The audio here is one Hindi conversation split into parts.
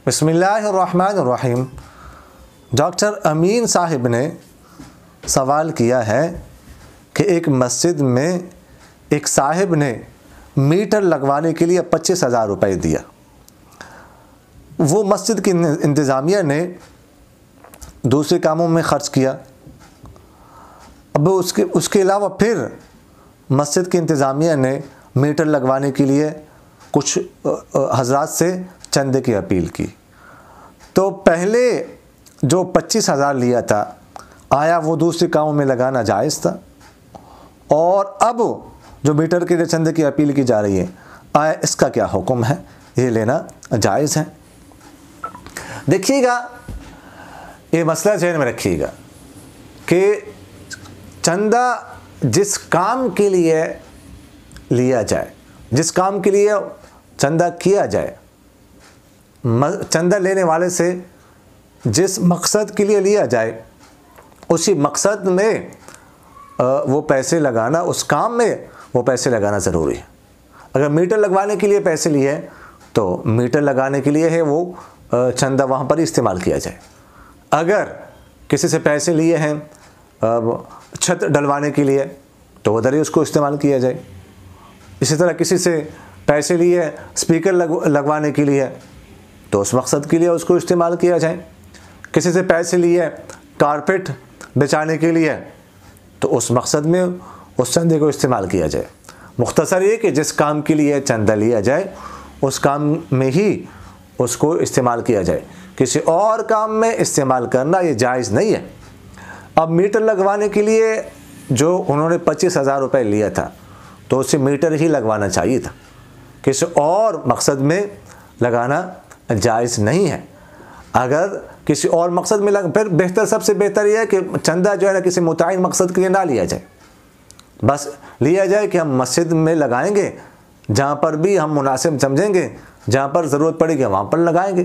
बिस्मिल्लाहिर्रहमानिर्रहीम। डॉक्टर अमीन साहिब ने सवाल किया है कि एक मस्जिद में एक साहिब ने मीटर लगवाने के लिए 25,000 रुपये दिया। वो मस्जिद की इंतज़ामिया ने दूसरे कामों में ख़र्च किया। अब उसके अलावा फिर मस्जिद की इंतज़ामिया ने मीटर लगवाने के लिए कुछ हज़रात से चंदे की अपील की। तो पहले जो 25,000 लिया था, आया वो दूसरे कामों में लगाना जायज़ था, और अब जो मीटर के लिए चंदे की अपील की जा रही है, आया इसका क्या हुक्म है, ये लेना जायज़ है। देखिएगा, ये मसला ज़हन में रखिएगा कि चंदा जिस काम के लिए लिया जाए, जिस काम के लिए चंदा किया जाए, चंदा लेने वाले से जिस मकसद के लिए लिया जाए, उसी मकसद में वो पैसे लगाना, उस काम में वो पैसे लगाना ज़रूरी है। अगर मीटर लगवाने के लिए पैसे लिए तो मीटर लगाने के लिए है वो चंदा वहाँ पर ही इस्तेमाल किया जाए। अगर किसी से पैसे लिए हैं छत डलवाने के लिए तो उधर ही उसको इस्तेमाल किया जाए। इसी तरह किसी से पैसे लिए स्पीकर लगवाने के लिए तो उस मकसद के लिए उसको इस्तेमाल किया जाए। किसी से पैसे लिए कारपेट बिछाने के लिए तो उस मकसद में उस चंदे को इस्तेमाल किया जाए। मुख्तसर ये कि जिस काम के लिए चंदा लिया जाए उस काम में ही उसको इस्तेमाल किया जाए, किसी और काम में इस्तेमाल करना ये जायज़ नहीं है। अब मीटर लगवाने के लिए जो उन्होंने 25,000 रुपये लिया था तो उसे मीटर ही लगवाना चाहिए था, किसी और मकसद में लगाना जायज़ नहीं है। अगर किसी और मकसद में फिर बेहतर, सबसे बेहतर यह है कि चंदा जो है ना किसी मुतय्यन मकसद के लिए ना लिया जाए, बस लिया जाए कि हम मस्जिद में लगाएंगे, जहाँ पर भी हम मुनासिब समझेंगे, जहाँ पर ज़रूरत पड़ेगी वहाँ पर लगाएंगे।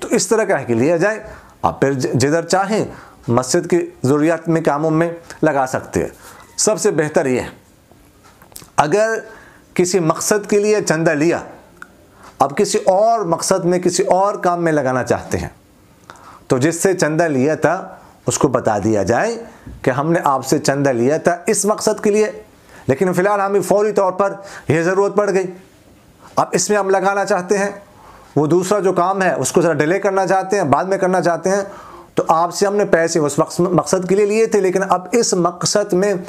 तो इस तरह का है कि लिया जाए, आप फिर जिधर चाहें मस्जिद की ज़रूरियात में कामों में लगा सकते हैं। सबसे बेहतर यह है, अगर किसी मकसद के लिए चंदा लिया, अब किसी और मकसद में किसी और काम में लगाना चाहते हैं, तो जिससे चंदा लिया था उसको बता दिया जाए कि हमने आपसे चंदा लिया था इस मकसद के लिए, लेकिन फ़िलहाल हमें फ़ौरी तौर पर यह ज़रूरत पड़ गई, अब इसमें हम लगाना चाहते हैं, वो दूसरा जो काम है उसको ज़रा डिले करना चाहते हैं, बाद में करना चाहते हैं, तो आपसे हमने पैसे उस मकसद के लिए लिए थे, लेकिन अब इस मकसद में,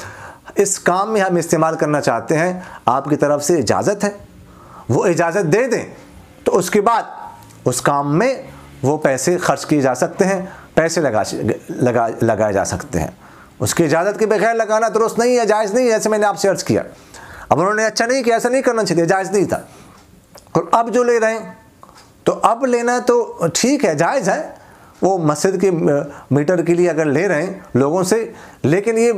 इस काम में हम इस्तेमाल करना चाहते हैं, आपकी तरफ से इजाज़त है, वो इजाज़त दे दें तो उसके बाद उस काम में वो पैसे खर्च किए जा सकते हैं, पैसे लगाए जा सकते हैं। उसकी इजाज़त के बगैर लगाना दुरुस्त नहीं है, जायज़ नहीं है। ऐसे मैंने आपसे अर्ज़ किया, अब उन्होंने अच्छा नहीं किया, ऐसा नहीं करना चाहिए, जायज़ नहीं था। और अब जो ले रहे हैं तो अब लेना तो ठीक है, जायज़ है, वो मस्जिद के मीटर के लिए अगर ले रहे हैं लोगों से, लेकिन ये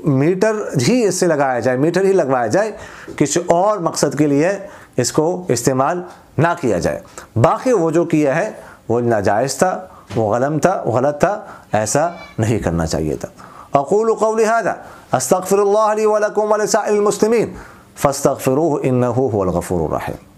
मीटर ही इससे लगाया जाए, मीटर ही लगवाया जाए, किसी और मकसद के लिए इसको इस्तेमाल ना किया जाए। बाकी वो जो किया है वो नाजायज़ था, वो गलत था, ऐसा नहीं करना चाहिए था। अक़ूलु क़ौली हाज़ा अस्तग़फ़िरुल्लाह ली व लकुम व लिसाइरिल मुस्लिमीन फ़स्तग़फ़िरूहु इन्नहु हुवल गफ़ूरुर रहीम।